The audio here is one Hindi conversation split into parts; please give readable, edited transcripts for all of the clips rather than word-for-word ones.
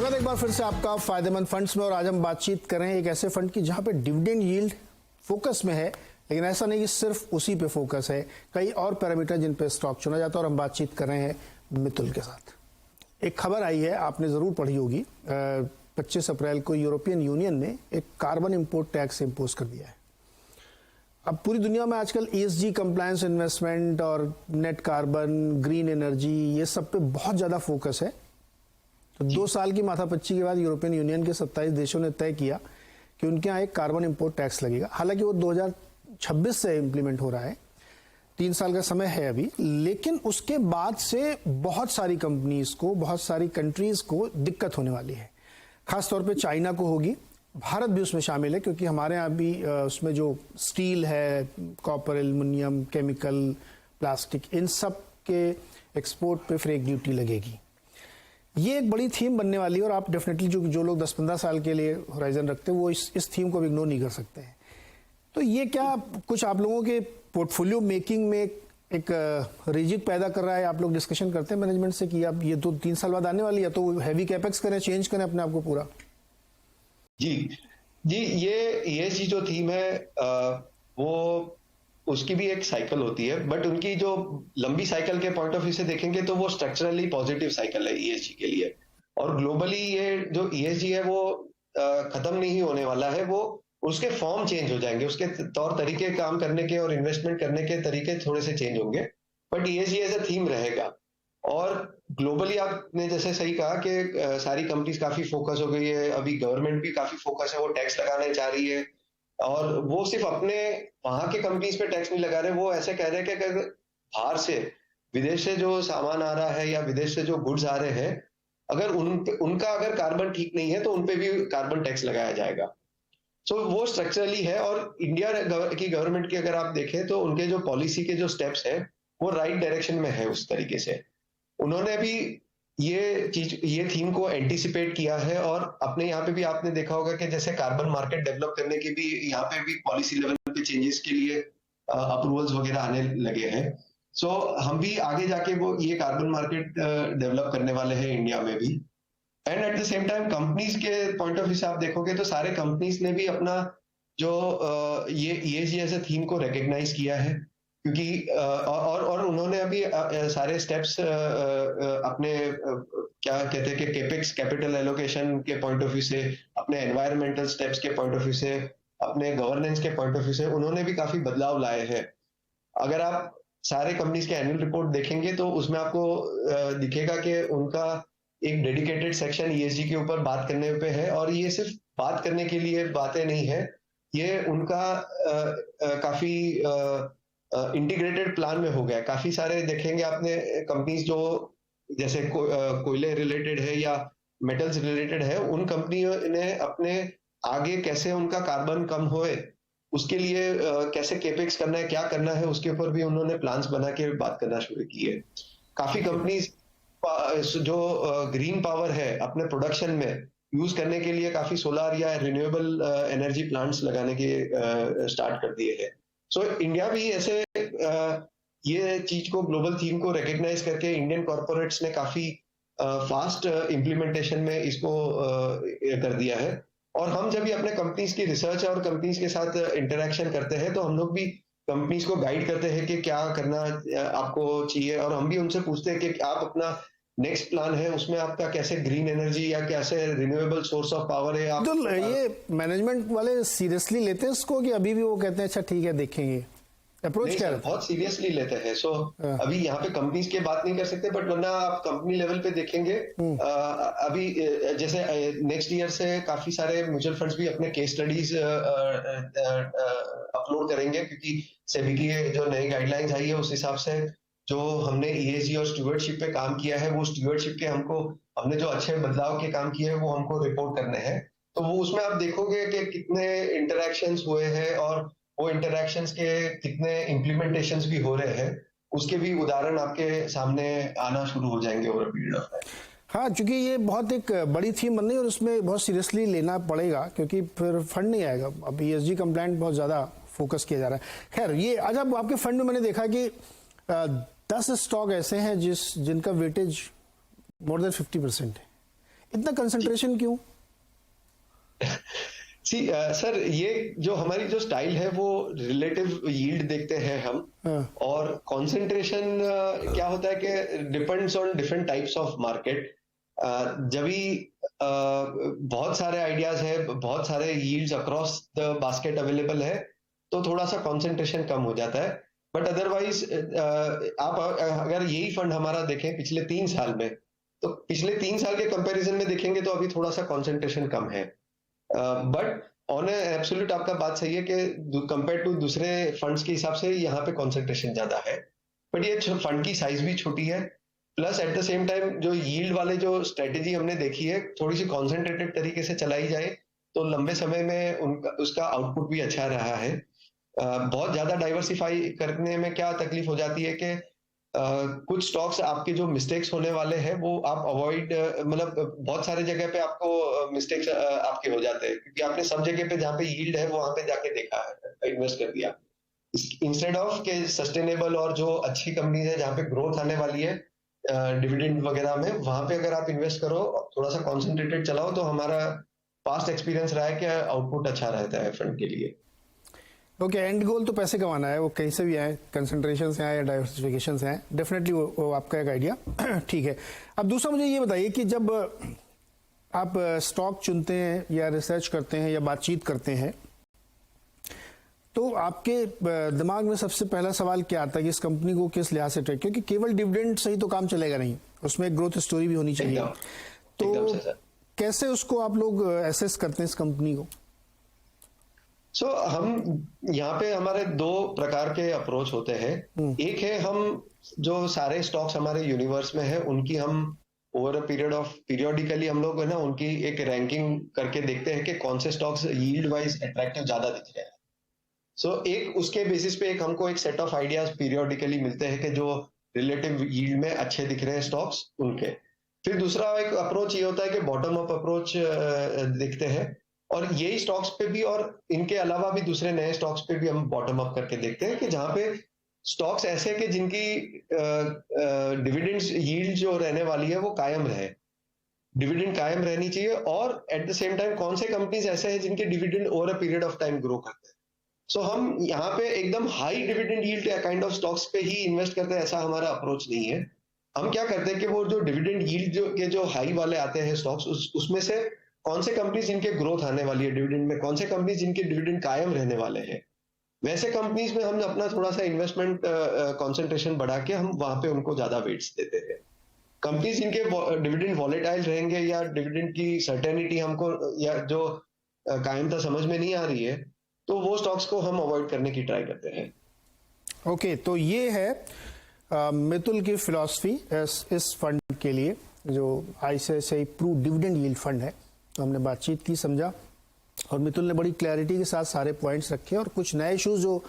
स्वागत है एक बार फिर से आपका फायदेमंद फंड्स में। और आज हम बातचीत कर रहे हैं एक ऐसे फंड की जहां पे डिविडेंड यील्ड फोकस में है, लेकिन ऐसा नहीं कि सिर्फ उसी पे फोकस है, कई और पैरामीटर जिन पे स्टॉक चुना जाता है। और हम बातचीत कर रहे हैं मितुल के साथ। एक खबर आई है, आपने जरूर पढ़ी होगी, 25 अप्रैल को यूरोपियन यूनियन ने एक कार्बन इंपोर्ट टैक्स इंपोज कर दिया है। अब पूरी दुनिया में आजकल ESG कंप्लायंस इन्वेस्टमेंट और नेट कार्बन, ग्रीन एनर्जी, ये सब पे बहुत ज्यादा फोकस है। तो 2 साल की माथापच्ची के बाद यूरोपियन यूनियन के 27 देशों ने तय किया कि उनके यहाँ एक कार्बन इंपोर्ट टैक्स लगेगा। हालांकि वो 2026 से इम्प्लीमेंट हो रहा है, 3 साल का समय है अभी, लेकिन उसके बाद से बहुत सारी कंपनीज को, बहुत सारी कंट्रीज को दिक्कत होने वाली है। खासतौर पे चाइना को होगी, भारत भी उसमें शामिल है, क्योंकि हमारे यहाँ भी उसमें जो स्टील है, कॉपर, एल्युमिनियम, केमिकल, प्लास्टिक, इन सब के एक्सपोर्ट पे फ्रेक ड्यूटी लगेगी। ये एक बड़ी थीम बनने वाली है और आप डेफिनेटली जो लोग 10-15 साल के लिए होराइजन रखते हैं वो इस थीम को इग्नोर नहीं कर सकते हैं। तो ये क्या कुछ आप लोगों के पोर्टफोलियो मेकिंग में एक रिजिक पैदा कर रहा है? आप लोग डिस्कशन करते हैं मैनेजमेंट से कि अब ये तो 3 साल बाद आने वाली है, तो हैवी कैपेक्स करें, चेंज करें अपने आप को पूरा? जी, ये ESG जो थीम है वो उसकी भी एक साइकिल होती है, बट उनकी जो लंबी साइकिल के पॉइंट ऑफ व्यू से देखेंगे तो वो स्ट्रक्चरली पॉजिटिव साइकिल है ESG के लिए। और ग्लोबली ये जो ESG है वो खत्म नहीं होने वाला है, वो उसके फॉर्म चेंज हो जाएंगे, उसके तौर तरीके काम करने के और इन्वेस्टमेंट करने के तरीके थोड़े से चेंज होंगे, but ESG as a theme रहेगा। और ग्लोबली आपने जैसे सही कहा कि सारी कंपनीज काफी फोकस हो गई है, अभी गवर्नमेंट भी काफी फोकस है, वो टैक्स लगाने चाह रही है। और वो सिर्फ अपने वहां के कंपनीज पे टैक्स नहीं लगा रहे, वो ऐसे कह रहे हैं कि अगर बाहर से, विदेश से जो सामान आ रहा है या विदेश से जो गुड्स आ रहे हैं, अगर उनका अगर कार्बन ठीक नहीं है तो उनपे भी कार्बन टैक्स लगाया जाएगा। सो वो स्ट्रक्चरली है। और इंडिया की गवर्नमेंट की अगर आप देखें तो उनके जो पॉलिसी के जो स्टेप्स है वो राइट डायरेक्शन में है। उस तरीके से उन्होंने भी ये थीम को एंटीसिपेट किया है। और अपने यहाँ पे भी आपने देखा होगा कि जैसे कार्बन मार्केट डेवलप करने की भी यहाँ पे भी पॉलिसी लेवल पे चेंजेस के लिए अप्रूवल्स वगैरह आने लगे हैं। सो हम भी आगे जाके वो ये कार्बन मार्केट डेवलप करने वाले हैं इंडिया में भी। And at the same time companies के पॉइंट ऑफ व्यू से आप देखोगे तो सारे कंपनीज ने भी अपना जो ये ESG एज अ थीम को रिकॉग्नाइज किया है, क्योंकि और उन्होंने अभी सारे स्टेप्स अपने क्या कहते हैं कि केपेक्स, कैपिटल एलोकेशन के पॉइंट ऑफ व्यू से, अपने एनवायरमेंटल स्टेप्स के पॉइंट ऑफ व्यू से, अपने गवर्नेंस के पॉइंट ऑफ व्यू से उन्होंने भी काफी बदलाव लाए हैं। अगर आप सारे कंपनीज के एनुअल रिपोर्ट देखेंगे तो उसमें आपको दिखेगा कि उनका एक डेडिकेटेड सेक्शन ESG के ऊपर बात करने पे है। और ये सिर्फ बात करने के लिए बातें नहीं है, ये उनका काफी इंटीग्रेटेड प्लान में हो गया। काफी सारे देखेंगे आपने कंपनीज जो जैसे कोयले रिलेटेड है या मेटल्स रिलेटेड है, उन कंपनियों ने अपने आगे कैसे उनका कार्बन कम होए उसके लिए कैसे केपेक्स करना है, क्या करना है, उसके ऊपर भी उन्होंने प्लान्स बना के बात करना शुरू की है। काफी कंपनीज जो ग्रीन पावर है अपने प्रोडक्शन में यूज करने के लिए काफी सोलर या रिन्यूएबल एनर्जी प्लांट्स लगाने के स्टार्ट कर दिए हैं। सो इंडिया भी ऐसे ये चीज को, ग्लोबल थीम को रिकॉग्नाइज करके इंडियन कॉर्पोरेट्स ने काफी फास्ट इम्प्लीमेंटेशन में इसको कर दिया है। और हम जब भी अपने कंपनीज की रिसर्च और कंपनीज के साथ इंटरेक्शन करते हैं तो हम लोग भी कंपनीज को गाइड करते हैं कि क्या करना आपको चाहिए। और हम भी उनसे पूछते हैं कि आप अपना नेक्स्ट प्लान है उसमें आपका कैसे ग्रीन एनर्जी या कैसे रिन्यूएबल सोर्स ऑफ पावर है आप। तो ये मैनेजमेंट वाले सीरियसली लेते हैं इसको कि अभी भी वो कहते हैं अच्छा ठीक है देखेंगे? अप्रोच क्या है? बहुत सीरियसली लेते हैं। सो अभी यहाँ पे कंपनीज की बात नहीं कर सकते, बट वरना आप कंपनी लेवल पे देखेंगे अभी जैसे नेक्स्ट ईयर से काफी सारे म्यूचुअल फंड्स भी अपने केस स्टडीज अपलोड करेंगे, क्योंकि सेबी की जो नई गाइडलाइंस आई है उस हिसाब से जो हमने ESG और स्टूवर्डशिप पे काम किया है, वो स्टूवर्डशिप के हमने जो अच्छे बदलाव के काम किए हैं वो हमको रिपोर्ट करने हैं। तो वो उसमें आप देखोगे कि कितने इंटरैक्शंस हुए हैं और वो इंटरैक्शंस के कितने इम्प्लीमेंटेशंस भी हो रहे हैं, उसके भी उदाहरण आपके सामने आना शुरू हो जाएंगे over a period of time. हाँ, क्योंकि ये बहुत एक बड़ी थीम बन रही है और उसमें बहुत सीरियसली लेना पड़ेगा, क्योंकि फिर फंड नहीं आएगा। अब ESG कंप्लायंट बहुत ज्यादा फोकस किया जा रहा है। खैर, ये आज अब आपके फंड में मैंने देखा कि 10 स्टॉक ऐसे हैं जिनका वेटेज मोर देन 50% है। इतना कंसंट्रेशन क्यों? सर, ये जो हमारी जो स्टाइल है वो रिलेटिव यील्ड देखते हैं हम। और कंसंट्रेशन क्या होता है कि depends on different types of market. जब भी बहुत सारे आइडियाज है, बहुत सारे yields across the basket available है, तो थोड़ा सा कंसंट्रेशन कम हो जाता है। बट अदरवाइज आप अगर यही फंड हमारा देखें पिछले 3 साल में, तो पिछले 3 साल के कंपैरिजन में देखेंगे तो अभी थोड़ा सा कंसंट्रेशन कम है। बट ऑन एब्सोल्यूट आपका बात सही है कि कंपेयर टू दूसरे फंड्स के हिसाब से यहाँ पे कंसंट्रेशन ज्यादा है। बट ये फंड की साइज भी छोटी है, plus at the same time जो यील्ड वाले जो स्ट्रेटेजी हमने देखी है, थोड़ी सी कॉन्सेंट्रेटेड तरीके से चलाई जाए तो लंबे समय में उसका आउटपुट भी अच्छा रहा है। बहुत ज्यादा डाइवर्सिफाई करने में क्या तकलीफ हो जाती है कि कुछ स्टॉक्स आपके जो मिस्टेक्स होने वाले हैं वो आप अवॉइड, मतलब बहुत सारे जगह पे आपको मिस्टेक्स आपके हो जाते हैं, क्योंकि आपने सब जगह पे जहाँ पे यील्ड है वहां पे जाके देखा है, इन्वेस्ट कर दिया, इंस्टेड ऑफ के सस्टेनेबल और जो अच्छी कंपनीज है जहाँ पे ग्रोथ आने वाली है डिविडेंड वगैरह में, वहां पे अगर आप इन्वेस्ट करो, थोड़ा सा कॉन्सेंट्रेटेड चलाओ, तो हमारा पास्ट एक्सपीरियंस रहा है कि आउटपुट अच्छा रहता है फंड के लिए। ओके, एंड गोल तो पैसे कमाना है, वो कहीं से भी आए, कंसंट्रेशन से आए या डाइवर्सिफिकेशन से आए, डेफिनेटली वो आपका एक आइडिया ठीक है। अब दूसरा मुझे ये बताइए कि जब आप स्टॉक चुनते हैं या रिसर्च करते हैं या बातचीत करते हैं, तो आपके दिमाग में सबसे पहला सवाल क्या आता है कि इस कंपनी को किस लिहाज से ट्रेड, क्योंकि केवल डिविडेंड से ही तो काम चलेगा नहीं, उसमें एक ग्रोथ स्टोरी भी होनी चाहिए। तो कैसे उसको आप लोग एसेस करते हैं इस कंपनी को? हम यहाँ पे हमारे 2 प्रकार के अप्रोच होते हैं। एक है हम जो सारे स्टॉक्स हमारे यूनिवर्स में है उनकी हम ओवर अ पीरियोडिकली हम लोग है ना उनकी एक रैंकिंग करके देखते हैं कि कौन से स्टॉक्स यील्ड वाइज अट्रैक्टिव ज्यादा दिख रहे हैं। एक उसके बेसिस पे एक हमको एक सेट ऑफ आइडियाज पीरियोडिकली मिलते हैं कि जो रिलेटिव यील्ड में अच्छे दिख रहे हैं स्टॉक्स उनके। फिर दूसरा एक अप्रोच ये होता है कि बॉटम अप अप्रोच देखते हैं, और यही स्टॉक्स पे भी और इनके अलावा भी दूसरे नए स्टॉक्स पे भी हम बॉटम अप करके देखते हैं कि जहां पे स्टॉक्स ऐसे कि जिनकी डिविडेंड्स यील्ड जो रहने वाली है वो कायम रहे, डिविडेंड कायम रहनी चाहिए, और एट द सेम टाइम कौन से कंपनीज ऐसे हैं जिनके dividend over a period of time grow करते हैं। हम यहाँ पे एकदम high dividend yield kind of stocks पे ही इन्वेस्ट करते हैं, ऐसा हमारा अप्रोच नहीं है। हम क्या करते हैं कि वो जो डिविडेंड यील्ड जो हाई वाले आते हैं स्टॉक्स, उसमें से कौन से कंपनीज जिनके ग्रोथ आने वाली है डिविडेंड में, कौन से कंपनीज जिनके डिविडेंड कायम रहने वाले हैं, वैसे कंपनीज में हम अपना थोड़ा सा इन्वेस्टमेंट कंसंट्रेशन बढ़ा के हम वहां पे उनको ज्यादा वेट्स देते हैं। कंपनीज जिनके डिविडेंड वॉलेटाइल रहेंगे या डिविडेंड की सर्टेनिटी हमको या जो कायमता समझ में नहीं आ रही है, तो वो स्टॉक्स को हम अवॉइड करने की ट्राई करते हैं। ओके, तो ये है मितुल की फिलॉसफी इस फंड के लिए, जो ICICI Pru dividend yield fund है। तो हमने बातचीत की, समझा, और मितुल ने बड़ी क्लैरिटी के साथ सारे पॉइंट्स रखे, और कुछ नए इश्यूज जो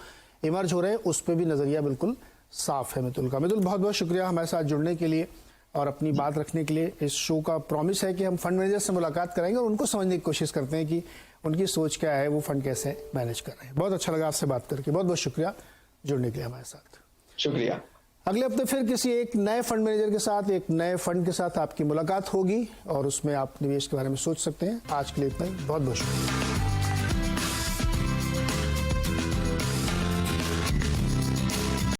इमर्ज हो रहे हैं उस पर भी नजरिया बिल्कुल साफ है मितुल का। मितुल, बहुत बहुत शुक्रिया हमारे साथ जुड़ने के लिए और अपनी बात रखने के लिए। इस शो का प्रॉमिस है कि हम फंड मैनेजर से मुलाकात कराएंगे और उनको समझने की कोशिश करते हैं कि उनकी सोच क्या है, वो फंड कैसे मैनेज कर रहे हैं। बहुत अच्छा लगा आपसे बात करके, बहुत बहुत शुक्रिया जुड़ने के लिए हमारे साथ। शुक्रिया। अगले हफ्ते फिर किसी एक नए फंड मैनेजर के साथ, एक नए फंड के साथ आपकी मुलाकात होगी और उसमें आप निवेश के बारे में सोच सकते हैं। आज के लिए इतना ही, बहुत बहुत शुक्रिया।